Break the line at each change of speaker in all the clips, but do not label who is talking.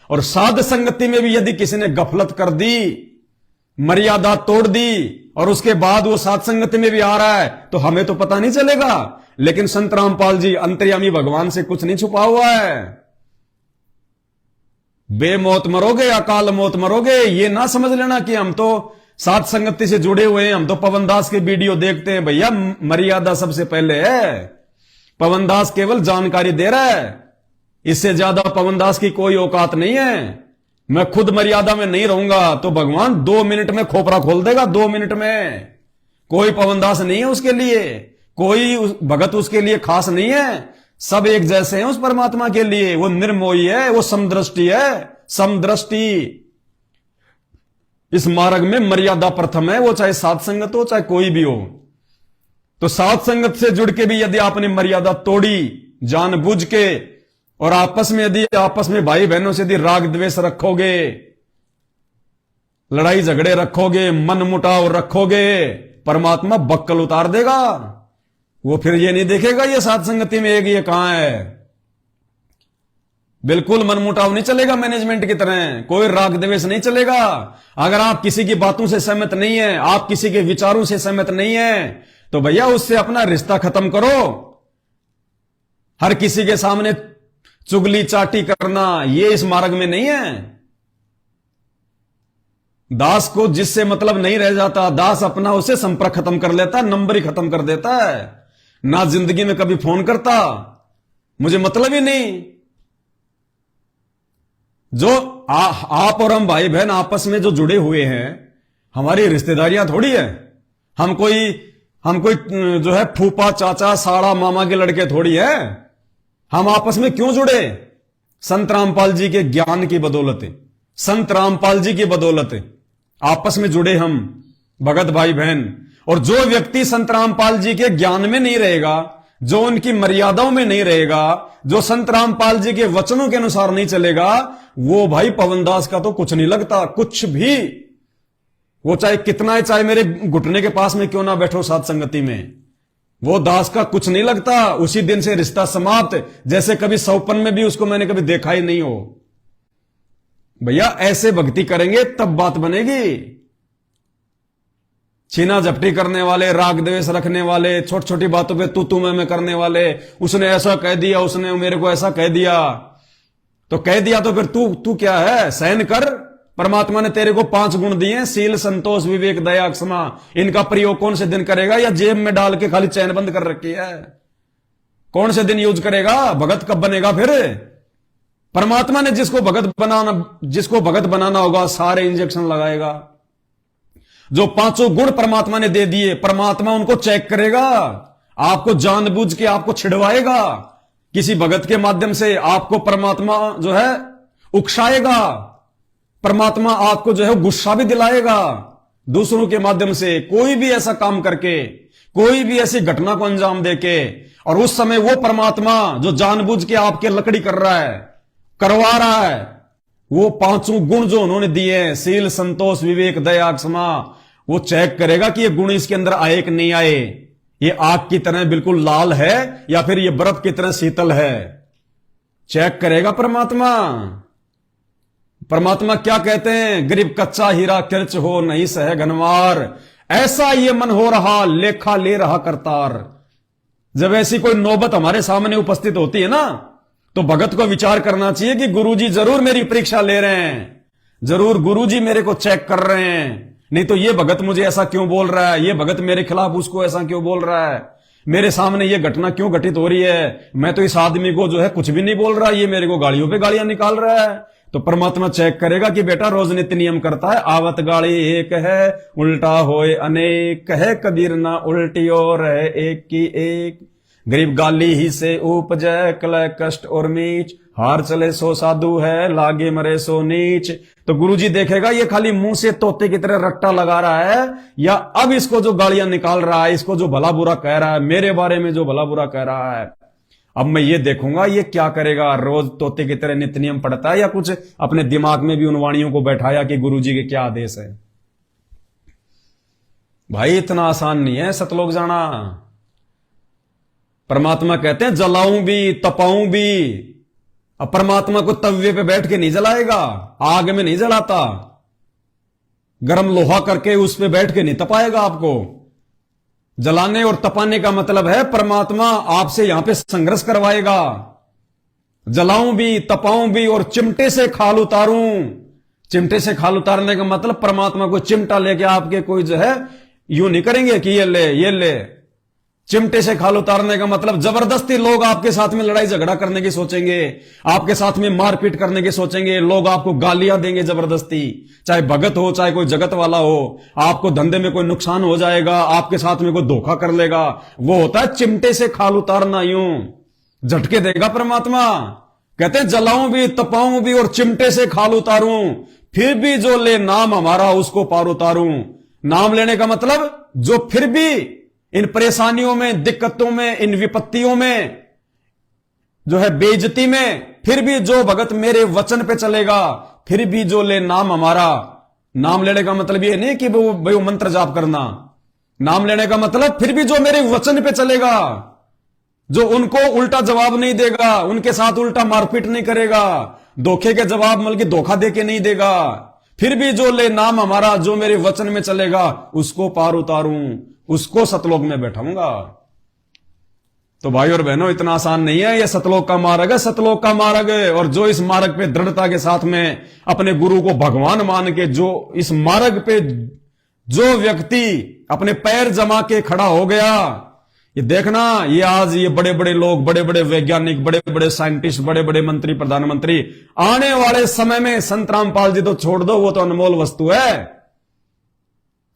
और साध संगति में भी यदि किसी ने गफलत कर दी, मर्यादा तोड़ दी, और उसके बाद वो साध संगति में भी आ रहा है, तो हमें तो पता नहीं चलेगा। लेकिन संत रामपाल जी, अंतर्यामी भगवान से कुछ नहीं छुपा हुआ है। बेमौत मरोगे, अकाल मौत मरोगे, ये ना समझ लेना कि हम तो साध संगति से जुड़े हुए हैं, हम तो पवन दास के वीडियो देखते हैं। भैया, मर्यादा सबसे पहले है। पवन दास केवल जानकारी दे रहा है, इससे ज्यादा पवन दास की कोई औकात नहीं है। मैं खुद मर्यादा में नहीं रहूंगा तो भगवान 2 मिनट में खोपरा खोल देगा, 2 मिनट में। कोई पवन दास नहीं है उसके लिए, कोई भगत उसके लिए खास नहीं है, सब एक जैसे हैं उस परमात्मा के लिए। वो निर्मोही है, वो समदृष्टि है, समदृष्टि। इस मार्ग में मर्यादा प्रथम है, वो चाहे साध संगत हो चाहे कोई भी हो। तो साध संगत से जुड़ के भी यदि आपने मर्यादा तोड़ी जानबूझ के, और आपस में यदि आपस में भाई बहनों से यदि राग द्वेष रखोगे, लड़ाई झगड़े रखोगे, मन मुटाव रखोगे, परमात्मा बक्कल उतार देगा। वो फिर ये नहीं देखेगा ये साध संगति में एक ये कहां है। बिल्कुल मन मुटाव नहीं चलेगा मैनेजमेंट की तरह, कोई राग द्वेष नहीं चलेगा। अगर आप किसी की बातों से सहमत नहीं है, आप किसी के विचारों से सहमत नहीं है, तो भैया उससे अपना रिश्ता खत्म करो। हर किसी के सामने चुगली चाटी करना, ये इस मार्ग में नहीं है। दास को जिससे मतलब नहीं रह जाता, दास अपना उसे संपर्क खत्म कर लेता, नंबर ही खत्म कर देता है। ना जिंदगी में कभी फोन करता, मुझे मतलब ही नहीं। जो आप और हम भाई बहन आपस में जो जुड़े हुए हैं, हमारी रिश्तेदारियां थोड़ी है। हम कोई जो है फूफा चाचा साड़ा मामा के लड़के थोड़ी है। हम आपस में क्यों जुड़े? संत रामपाल जी के ज्ञान की बदौलत, संत रामपाल जी की बदौलत आपस में जुड़े हम भगत भाई बहन। और जो व्यक्ति संत रामपाल जी के ज्ञान में नहीं रहेगा, जो उनकी मर्यादाओं में नहीं रहेगा, जो संत रामपाल जी के वचनों के अनुसार नहीं चलेगा, वो भाई पवनदास का तो कुछ नहीं लगता, कुछ भी। वो चाहे कितना है, चाहे मेरे घुटने के पास में क्यों ना बैठो साध संगति में, वो दास का कुछ नहीं लगता। उसी दिन से रिश्ता समाप्त, जैसे कभी सौपन में भी उसको मैंने कभी देखा ही नहीं हो। भैया ऐसे भक्ति करेंगे तब बात बनेगी। छीना झपटी करने वाले, राग द्वेष रखने वाले, छोटी छोटी बातों पे तू मैं करने वाले, उसने ऐसा कह दिया, उसने मेरे को ऐसा कह दिया, तो कह दिया तो फिर तू क्या है, सहन कर। परमात्मा ने तेरे को 5 गुण दिए, शील संतोष विवेक दया क्षमा। इनका प्रयोग कौन से दिन करेगा? या जेब में डाल के खाली चैन बंद कर रखी है? कौन से दिन यूज करेगा? भगत कब बनेगा फिर? परमात्मा ने जिसको भगत बनाना होगा, सारे इंजेक्शन लगाएगा। जो 5 गुण परमात्मा ने दे दिए, परमात्मा उनको चेक करेगा, आपको जानबूझ के आपको छिड़वाएगा। किसी भगत के माध्यम से आपको परमात्मा जो है उकसाएगा, परमात्मा आपको जो है गुस्सा भी दिलाएगा। दूसरों के माध्यम से कोई भी ऐसा काम करके, कोई भी ऐसी घटना को अंजाम देके, और उस समय वो परमात्मा जो जानबूझ के आपके लकड़ी कर रहा है, करवा रहा है, वो 5 गुण जो उन्होंने दिए हैं, शील संतोष विवेक दया क्षमा, वो चेक करेगा कि ये गुण इसके अंदर आए कि नहीं आए। ये आग की तरह बिल्कुल लाल है या फिर ये बर्फ की तरह शीतल है, चेक करेगा परमात्मा। परमात्मा क्या कहते हैं? गरीब कच्चा हीरा किरच हो नहीं सह घनवार, ऐसा ये मन हो रहा लेखा ले रहा करतार। जब ऐसी कोई नौबत हमारे सामने उपस्थित होती है ना, तो भगत को विचार करना चाहिए कि गुरुजी जरूर मेरी परीक्षा ले रहे हैं, जरूर गुरुजी मेरे को चेक कर रहे हैं। नहीं तो ये भगत मुझे ऐसा क्यों बोल रहा है, ये भगत मेरे खिलाफ उसको ऐसा क्यों बोल रहा है, मेरे सामने ये घटना क्यों घटित हो रही है, मैं तो इस आदमी को जो है कुछ भी नहीं बोल रहा, ये मेरे को गाड़ियों पे गालियां निकाल रहा है। तो परमात्मा चेक करेगा कि बेटा रोज नित्य नियम करता है, आवत गाड़ी एक है उल्टा होए अनेक, कहे कबीर ना उल्टी और है एक की एक। गरीब गाली ही से उपजय कलय कष्ट और मीच, हार चले सो साधु है लागे मरे सो नीच। तो गुरुजी देखेगा ये खाली मुंह से तोते की तरह रट्टा लगा रहा है, या अब इसको जो गालियां निकाल रहा है, इसको जो भला बुरा कह रहा है, मेरे बारे में जो भला बुरा कह रहा है, अब मैं ये देखूंगा ये क्या करेगा। रोज तोते की तरह नित्य नियम पढ़ता है, या कुछ अपने दिमाग में भी उन वाणियों को बैठाया कि गुरुजी के क्या आदेश है। भाई इतना आसान नहीं है सतलोक जाना। परमात्मा कहते हैं जलाऊं भी तपाऊं भी, अब परमात्मा को तवे पे बैठ के नहीं जलाएगा, आग में नहीं जलाता, गर्म लोहा करके उस पे बैठ के नहीं तपाएगा आपको। जलाने और तपाने का मतलब है परमात्मा आपसे यहां पे संघर्ष करवाएगा। जलाऊं भी, तपाऊं भी और चिमटे से खाल उतारूं। चिमटे से खाल उतारने का मतलब परमात्मा को चिमटा लेके आपके कोई जो है यूं नहीं करेंगे कि ये ले ये ले। चिमटे से खाल उतारने का मतलब जबरदस्ती लोग आपके साथ में लड़ाई झगड़ा करने की सोचेंगे, आपके साथ में मारपीट करने की सोचेंगे, लोग आपको गालियां देंगे जबरदस्ती, चाहे भगत हो चाहे कोई जगत वाला हो। आपको धंधे में कोई नुकसान हो जाएगा, आपके साथ में कोई धोखा कर लेगा। वो होता है चिमटे से खाल उतारना, यूं झटके देगा परमात्मा। कहते हैं जलाऊं भी, तपाऊं भी और चिमटे से खाल उतारूं, फिर भी जो ले नाम हमारा उसको पार उतारूं। नाम लेने का मतलब जो फिर भी इन परेशानियों में, दिक्कतों में, इन विपत्तियों में, जो है बेइज्जती में, फिर भी जो भगत मेरे वचन पे चलेगा, फिर भी जो ले नाम हमारा। नाम लेने का मतलब ये नहीं कि वो मंत्र जाप करना। नाम लेने का मतलब फिर भी जो मेरे वचन पे चलेगा, जो उनको उल्टा जवाब नहीं देगा, उनके साथ उल्टा मारपीट नहीं करेगा, धोखे के जवाब बल्कि धोखा देके नहीं देगा, फिर भी जो ले नाम हमारा, जो मेरे वचन में चलेगा, उसको पार उतारूं, उसको सतलोक में बैठाऊंगा। तो भाई और बहनों, इतना आसान नहीं है ये सतलोक का मार्ग है, सतलोक का मार्ग है। और जो इस मार्ग पे दृढ़ता के साथ में अपने गुरु को भगवान मान के, जो इस मार्ग पे जो व्यक्ति अपने पैर जमा के खड़ा हो गया, ये देखना, ये आज ये बड़े बड़े लोग, बड़े बड़े वैज्ञानिक, बड़े बड़े साइंटिस्ट, बड़े बड़े मंत्री, प्रधानमंत्री, आने वाले समय में संत रामपाल जी तो छोड़ दो, वो तो अनमोल वस्तु है।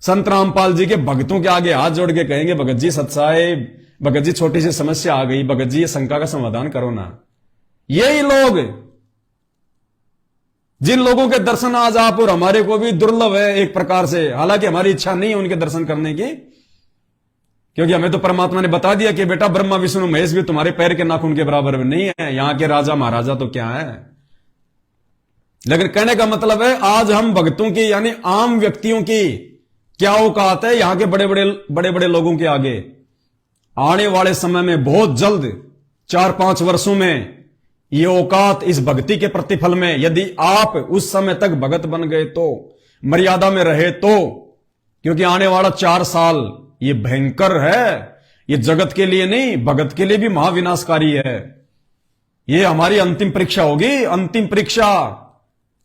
संत रामपाल जी के भक्तों के आगे हाथ जोड़ के कहेंगे, भगत जी सत्साहेब, भगत जी छोटी सी समस्या आ गई, भगत जी ये शंका का समाधान करो ना। यही लोग, जिन लोगों के दर्शन आज आप और हमारे को भी दुर्लभ है एक प्रकार से, हालांकि हमारी इच्छा नहीं है उनके दर्शन करने की, क्योंकि हमें तो परमात्मा ने बता दिया कि बेटा ब्रह्मा विष्णु महेश भी तुम्हारे पैर के नाखून के बराबर में नहीं है, यहां के राजा महाराजा तो क्या है। लेकिन कहने का मतलब है आज हम भक्तों की, यानी आम व्यक्तियों की क्या औकात है यहां के बड़े बड़े लोगों के आगे। आने वाले समय में बहुत जल्द 4-5 वर्षों में ये औकात इस भक्ति के प्रतिफल में, यदि आप उस समय तक भगत बन गए तो, मर्यादा में रहे तो, क्योंकि आने वाला 4 साल ये भयंकर है। ये जगत के लिए नहीं, भगत के लिए भी महाविनाशकारी है। ये हमारी अंतिम परीक्षा होगी, अंतिम परीक्षा।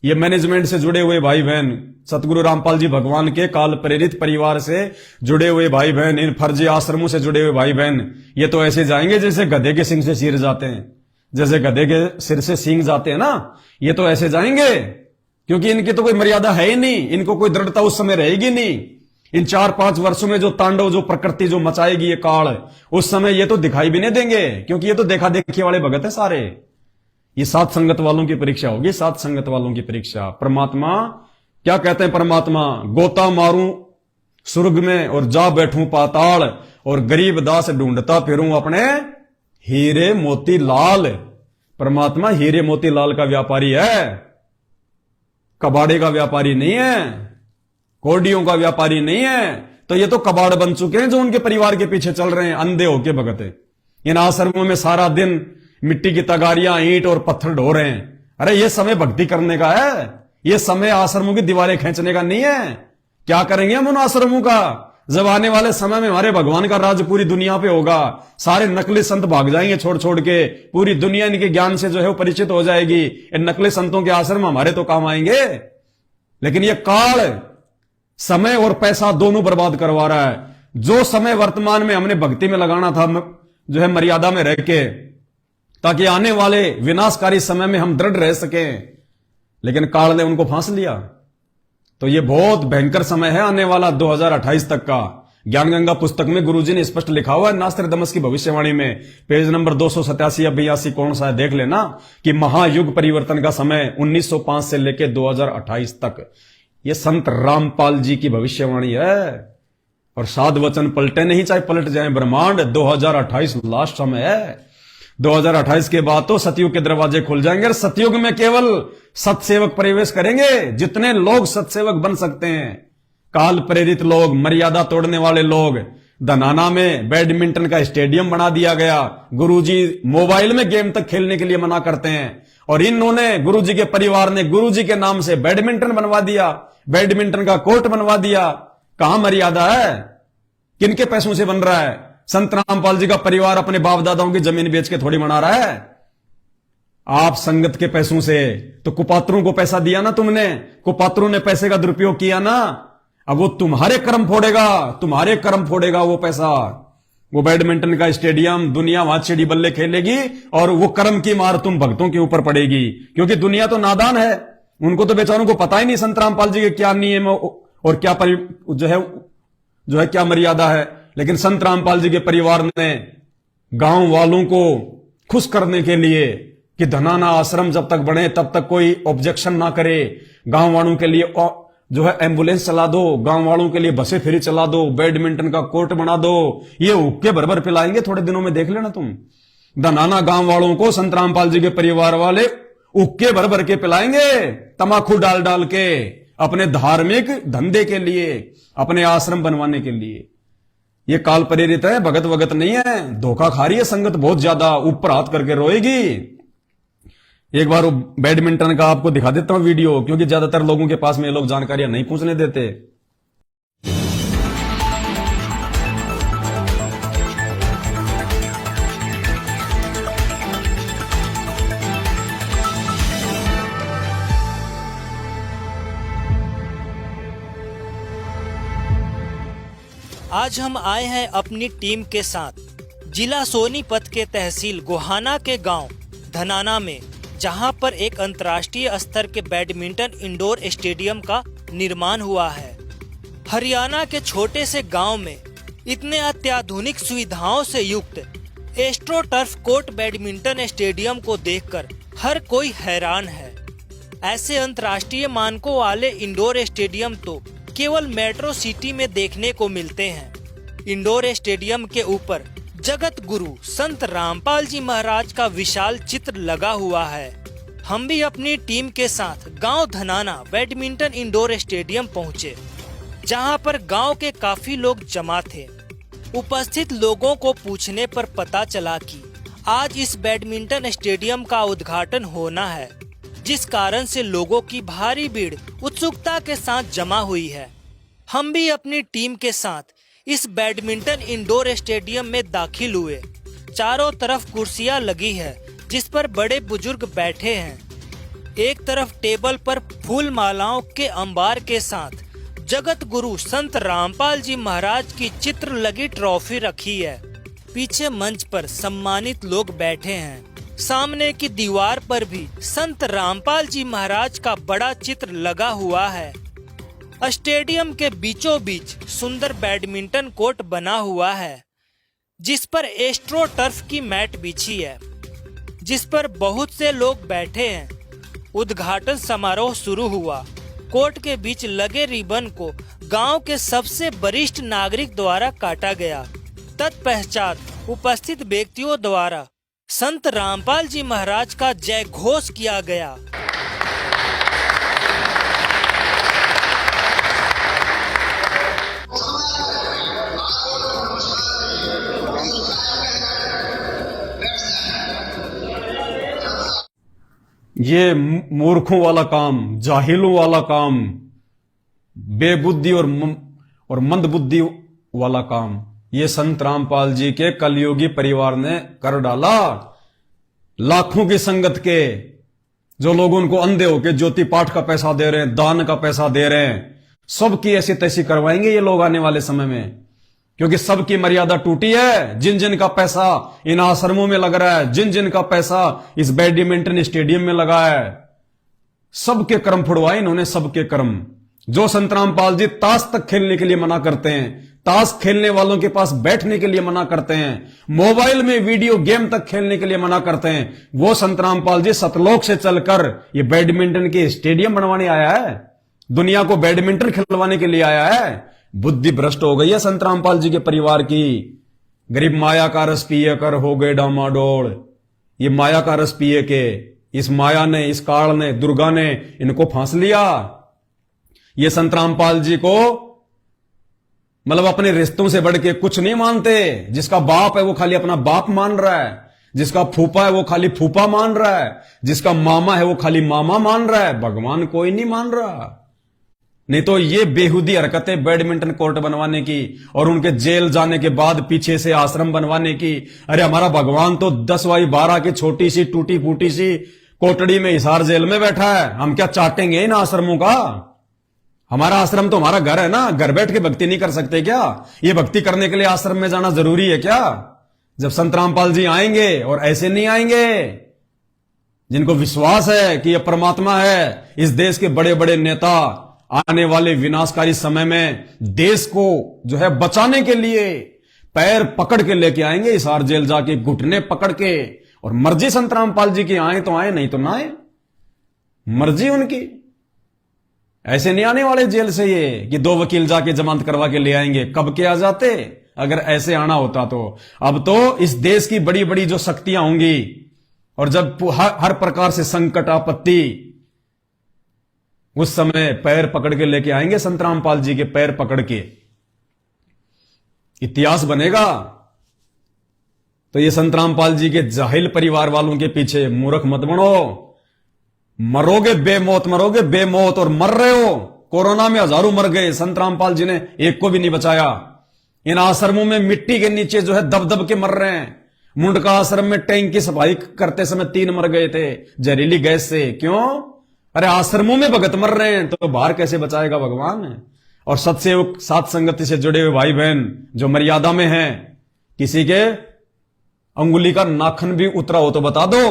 ये मैनेजमेंट से जुड़े हुए भाई बहन, सतगुरु रामपाल जी भगवान के काल प्रेरित परिवार से जुड़े हुए भाई बहन, इन फर्जी आश्रमों से जुड़े हुए भाई बहन, ये तो ऐसे जाएंगे जैसे गधे के सिंह से सिर जाते हैं, जैसे गधे के सिर से सींग जाते हैं ना, ये तो ऐसे जाएंगे, क्योंकि इनकी तो कोई मर्यादा है ही नहीं, इनको कोई दृढ़ता उस समय रहेगी नहीं। इन 4-5 वर्षों में जो तांडव, जो प्रकृति जो मचाएगी ये काल, उस समय ये तो दिखाई भी नहीं देंगे, क्योंकि ये तो देखा देखी वाले भगत है सारे। ये सात संगत वालों की परीक्षा होगी, सात संगत वालों की परीक्षा। परमात्मा क्या कहते हैं, परमात्मा गोता मारूं स्वर्ग में और जा बैठूं पाताल, और गरीब दास ढूंढता फिरूं अपने हीरे मोती लाल। परमात्मा हीरे मोती लाल का व्यापारी है, कबाड़े का व्यापारी नहीं है, कोडियों का व्यापारी नहीं है। तो ये तो कबाड़ बन चुके हैं जो उनके परिवार के पीछे चल रहे हैं, अंधे होके भगत है। इन आश्रमों में सारा दिन मिट्टी की तगारियां, ईंट और पत्थर ढो रहे हैं। अरे ये समय भक्ति करने का है, ये समय आश्रमों की दीवारें खींचने का नहीं है। क्या करेंगे हम उन आश्रमों का, जब आने वाले समय में हमारे भगवान का राज पूरी दुनिया पे होगा, सारे नकली संत भाग जाएंगे छोड़ छोड़ के, पूरी दुनिया इनके ज्ञान से जो है वो परिचित हो जाएगी। इन नकली संतों के आश्रम हमारे तो काम आएंगे। लेकिन ये काल समय और पैसा दोनों बर्बाद करवा रहा है। जो समय वर्तमान में हमने भक्ति में लगाना था, जो है मर्यादा में रह के, ताकि आने वाले विनाशकारी समय में हम दृढ़ रह सकें, लेकिन काल ने उनको फांस लिया। तो ये बहुत भयंकर समय है आने वाला 2028 तक का। ज्ञान गंगा पुस्तक में गुरुजी ने स्पष्ट लिखा हुआ है, नास्त्रदमस की भविष्यवाणी में, पेज नंबर 287 या 82 कौन सा है देख लेना, कि महायुग परिवर्तन का समय 1905 से लेकर 2028 तक, ये संत रामपाल जी की भविष्यवाणी है। और साध वचन पलटे नहीं, चाहे पलट जाए ब्रह्मांड। 2028 लास्ट समय है। 2028 के बाद तो सतयुग के दरवाजे खुल जाएंगे, और सतयुग में केवल सत्सेवक प्रवेश करेंगे। जितने लोग सत्सेवक बन सकते हैं, काल प्रेरित लोग, मर्यादा तोड़ने वाले लोग। धनाना में बैडमिंटन का स्टेडियम बना दिया गया। गुरुजी मोबाइल में गेम तक खेलने के लिए मना करते हैं, और इन्होंने गुरुजी के परिवार ने गुरुजी के नाम से बैडमिंटन बनवा दिया, बैडमिंटन का कोर्ट बनवा दिया। कहां मर्यादा है? किनके पैसों से बन रहा है? संत रामपाल जी का परिवार अपने बाप दादाओं की जमीन बेच के थोड़ी बना रहा है। आप संगत के पैसों से, तो कुपात्रों को पैसा दिया ना तुमने, कुपात्रों ने पैसे का दुरुपयोग किया ना, अब वो तुम्हारे कर्म फोड़ेगा, तुम्हारे कर्म फोड़ेगा वो पैसा। वो बैडमिंटन का स्टेडियम, दुनिया वहां चिड़ी बल्ले खेलेगी और वो कर्म की मार तुम भक्तों के ऊपर पड़ेगी, क्योंकि दुनिया तो नादान है, उनको तो बेचारों को पता ही नहीं संत रामपाल जी के क्या नियम और क्या जो है क्या मर्यादा है। लेकिन संत रामपाल जी के परिवार ने गांव वालों को खुश करने के लिए कि धनाना आश्रम जब तक बढ़े तब तक कोई ऑब्जेक्शन ना करे, गांव वालों के लिए जो है एम्बुलेंस चला दो, गांव वालों के लिए बसें फ्री चला दो, बैडमिंटन का कोर्ट बना दो, ये हुक्के भर पिलाएंगे थोड़े दिनों में, देख लेना तुम। धनाना गांव वालों को संत रामपाल जी के परिवार वाले हुक्के भर के पिलाएंगे, तमाकू डाल डाल के, अपने धार्मिक धंधे के लिए, अपने आश्रम बनवाने के लिए। ये काल प्रेरित है, भगत वगत नहीं है, धोखा खा रही है संगत बहुत ज्यादा, ऊपर हाथ करके रोएगी। एक बार बैडमिंटन का आपको दिखा देता हूं वीडियो, क्योंकि ज्यादातर लोगों के पास में लोग जानकारियां नहीं पूछने देते।
आज हम आए हैं अपनी टीम के साथ जिला सोनीपत के तहसील गोहाना के गांव धनाना में, जहां पर एक अंतर्राष्ट्रीय स्तर के बैडमिंटन इंडोर स्टेडियम का निर्माण हुआ है। हरियाणा के छोटे से गांव में इतने अत्याधुनिक सुविधाओं से युक्त astro turf court badminton stadium को देखकर हर कोई हैरान है। ऐसे अंतर्राष्ट्रीय मानकों वाले इंडोर स्टेडियम तो केवल मेट्रो सिटी में देखने को मिलते हैं। इंडोर स्टेडियम के ऊपर जगत गुरु संत रामपाल जी महाराज का विशाल चित्र लगा हुआ है। हम भी अपनी टीम के साथ गांव धनाना बैडमिंटन इंडोर स्टेडियम पहुंचे, जहां पर गांव के काफी लोग जमा थे। उपस्थित लोगों को पूछने पर पता चला कि आज इस बैडमिंटन स्टेडियम का उद्घाटन होना है, जिस कारण से लोगों की भारी भीड़ उत्सुकता के साथ जमा हुई है। हम भी अपनी टीम के साथ इस बैडमिंटन इंडोर स्टेडियम में दाखिल हुए। चारों तरफ कुर्सियां लगी है, जिस पर बड़े बुजुर्ग बैठे हैं। एक तरफ टेबल पर फूल मालाओं के अंबार के साथ जगत गुरु संत रामपाल जी महाराज की चित्र लगी ट्रॉफी रखी है। पीछे मंच पर सम्मानित लोग बैठे हैं। सामने की दीवार पर भी संत रामपाल जी महाराज का बड़ा चित्र लगा हुआ है। स्टेडियम के बीचों बीच सुंदर बैडमिंटन कोर्ट बना हुआ है, जिस पर एस्ट्रो टर्फ की मैट बिछी है, जिस पर बहुत से लोग बैठे हैं। उद्घाटन समारोह शुरू हुआ। कोर्ट के बीच लगे रिबन को गांव के सबसे वरिष्ठ नागरिक द्वारा काटा गया। तत्पश्चात उपस्थित व्यक्तियों द्वारा संत रामपाल जी महाराज का जय घोष किया गया।
ये मूर्खों वाला काम, जाहिलों वाला काम, बेबुद्धि और मंदबुद्धि वाला काम ये संत रामपाल जी के कलयुगी परिवार ने कर डाला। लाखों की संगत के जो लोग उनको अंधे होके ज्योति पाठ का पैसा दे रहे हैं, दान का पैसा दे रहे हैं, सबकी ऐसी तैसी करवाएंगे ये लोग आने वाले समय में, क्योंकि सबकी मर्यादा टूटी है। जिन जिन का पैसा इन आश्रमों में लग रहा है, जिन जिन का पैसा इस बैडमिंटन स्टेडियम में लगा है, सबके कर्म फुड़वाए इन्होंने, सबके कर्म। जो संत रामपाल जी ताश तक खेलने के लिए मना करते हैं, ताश खेलने वालों के पास बैठने के लिए मना करते हैं, मोबाइल में वीडियो गेम तक खेलने के लिए मना करते हैं, वो संत रामपाल जी सतलोक से चलकर ये बैडमिंटन के स्टेडियम बनवाने आया है, दुनिया को बैडमिंटन खिलवाने के लिए आया है। बुद्धि भ्रष्ट हो गई है संत रामपाल जी के परिवार की। गरीब माया का रस पिए कर हो गए डामाडोल। ये माया का रस पिए के इस माया ने, इस काल ने, दुर्गा ने इनको फांस लिया। ये संत रामपाल जी को मतलब अपने रिश्तों से बढ़ के कुछ नहीं मानते। जिसका बाप है वो खाली अपना बाप मान रहा है, जिसका फूफा है वो खाली फूफा मान रहा है, जिसका मामा है वो खाली मामा मान रहा है, भगवान कोई नहीं मान रहा। नहीं तो ये बेहुदी हरकतें बैडमिंटन कोर्ट बनवाने की और उनके जेल जाने के बाद पीछे से आश्रम बनवाने की, अरे हमारा भगवान तो 10x12 की छोटी सी टूटी फूटी सी कोटड़ी में हिसार जेल में बैठा है, हम क्या चाटेंगे इन आश्रमों का? हमारा आश्रम तो हमारा घर है ना, घर बैठ के भक्ति नहीं कर सकते क्या? ये भक्ति करने के लिए आश्रम में जाना जरूरी है क्या? जब संत रामपाल जी आएंगे, और ऐसे नहीं आएंगे, जिनको विश्वास है कि यह परमात्मा है, इस देश के बड़े बड़े नेता आने वाले विनाशकारी समय में देश को जो है बचाने के लिए पैर पकड़ के लेके आएंगे हिसार जेल जाके, घुटने पकड़ के। और मर्जी संत रामपाल जी की आए तो आए, नहीं तो ना आए, मर्जी उनकी। ऐसे नहीं आने वाले जेल से ये कि 2 वकील जाके जमानत करवा के ले आएंगे। कब के आ जाते अगर ऐसे आना होता तो। अब तो इस देश की बड़ी बड़ी जो शक्तियां होंगी, और जब हर प्रकार से संकट आपत्ति, उस समय पैर पकड़ के लेके आएंगे संत रामपाल जी के, पैर पकड़ के। इतिहास बनेगा। तो ये संत रामपाल जी के जाहिल परिवार वालों के पीछे मूर्ख मत बनो। मरोगे बेमौत, मरोगे बेमौत, और मर रहे हो। कोरोना में हजारों मर गए, संत रामपाल जी ने एक को भी नहीं बचाया। इन आश्रमों में मिट्टी के नीचे जो है दब दब के मर रहे हैं। मुंडका आश्रम में टैंक की सफाई करते समय 3 मर गए थे जहरीली गैस से। क्यों? अरे आश्रमों में भगत मर रहे हैं तो बाहर कैसे बचाएगा भगवान? और सत्सेवक सात संगति से जुड़े हुए भाई बहन जो मर्यादा में हैं, किसी के अंगुली का नाखून भी उतरा हो तो बता दो।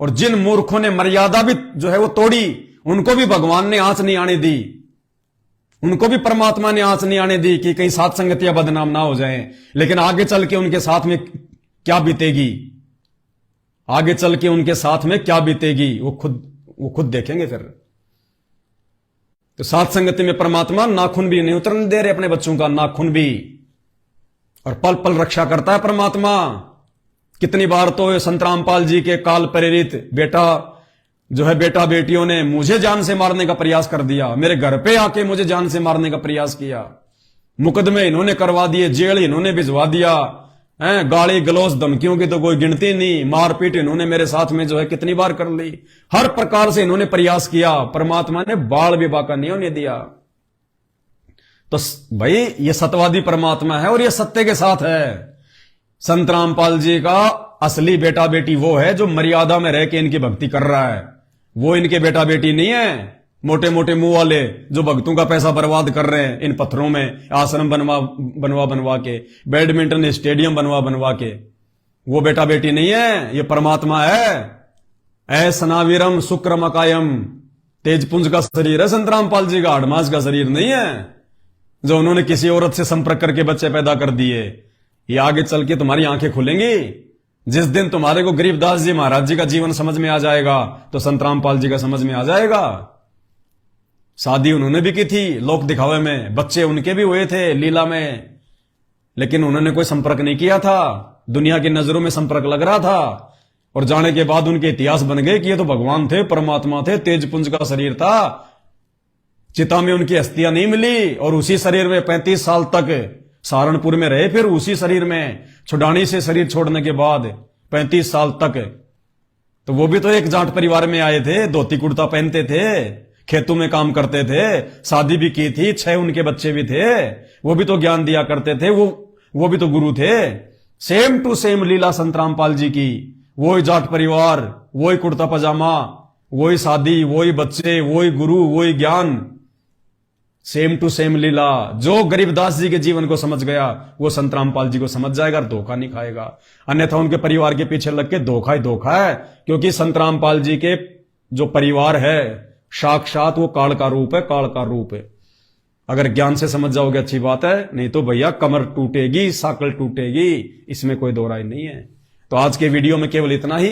और जिन मूर्खों ने मर्यादा भी जो है वो तोड़ी, उनको भी भगवान ने आंच नहीं आने दी, उनको भी परमात्मा ने आंच नहीं आने दी कि कहीं सात संगतियां बदनाम ना हो जाएं। लेकिन आगे चल के उनके साथ में क्या बीतेगी, आगे चल के उनके साथ में क्या बीतेगी वो खुद देखेंगे फिर। तो सात संगति में परमात्मा नाखून भी नहीं उतरने दे रहे अपने बच्चों का, नाखून भी। और पल पल रक्षा करता है परमात्मा। कितनी बार तो संत रामपाल जी के काल प्रेरित बेटा बेटियों ने मुझे जान से मारने का प्रयास कर दिया, मेरे घर पे आके मुझे जान से मारने का प्रयास किया। मुकदमे इन्होंने करवा दिए, जेल इन्होंने भिजवा दिया, गाली गलौज धमकियों की तो कोई गिनती नहीं। मारपीट इन्होंने मेरे साथ में जो है कितनी बार कर ली। हर प्रकार से इन्होंने प्रयास किया, परमात्मा ने बाल भी बाका नहीं होने दिया। तो भाई ये सत्यवादी परमात्मा है और ये सत्य के साथ है। संत रामपाल जी का असली बेटा बेटी वो है जो मर्यादा में रह के इनकी भक्ति कर रहा है। वो इनके बेटा बेटी नहीं है मोटे मुंह वाले जो भक्तों का पैसा बर्बाद कर रहे हैं इन पत्थरों में आश्रम बनवा के, बैडमिंटन स्टेडियम बनवा के। वो बेटा बेटी नहीं है, ये परमात्मा है। ऐ सनावीरम शुक्रम अकायम, तेजपुंज का शरीर है संत रामपाल जी का, हाड़मास का शरीर नहीं है जो उन्होंने किसी औरत से संपर्क करके बच्चे पैदा कर दिए। ये आगे चल के तुम्हारी आंखें खुलेंगी जिस दिन तुम्हारे को गरीबदास जी महाराज जी का जीवन समझ में आ जाएगा तो संत रामपाल जी का समझ में आ जाएगा। शादी उन्होंने भी की थी लोक दिखावे में, बच्चे उनके भी हुए थे लीला में, लेकिन उन्होंने कोई संपर्क नहीं किया था। दुनिया की नजरों में संपर्क लग रहा था और जाने के बाद उनके इतिहास बन गए कि ये तो भगवान थे, परमात्मा थे, तेजपुंज का शरीर था। चिता में उनकी अस्थियां नहीं मिली और उसी शरीर में 35 साल तक सहारनपुर में रहे। फिर उसी शरीर में छुड़ानी से शरीर छोड़ने के बाद 35 साल तक। तो वो भी तो एक जाट परिवार में आए थे, धोती कुर्ता पहनते थे, खेतों में काम करते थे, शादी भी की थी, 6 उनके बच्चे भी थे। वो भी तो ज्ञान दिया करते थे, वो भी तो गुरु थे। सेम टू सेम लीला संत रामपाल जी की, वही जाट परिवार, वही कुर्ता पजामा, वही शादी, वही बच्चे, वही गुरु, वही ज्ञान, सेम टू सेम लीला। जो गरीबदास जी के जीवन को समझ गया वो संत रामपाल जी को समझ जाएगा और धोखा नहीं खाएगा। अन्यथा उनके परिवार के पीछे लग के धोखा ही धोखा है, क्योंकि संत रामपाल जी के जो परिवार है साक्षात वो काल का रूप है, काल का रूप है। अगर ज्ञान से समझ जाओगे अच्छी बात है, नहीं तो भैया कमर टूटेगी, साकल टूटेगी, इसमें कोई दो राय नहीं है। तो आज के वीडियो में केवल इतना ही।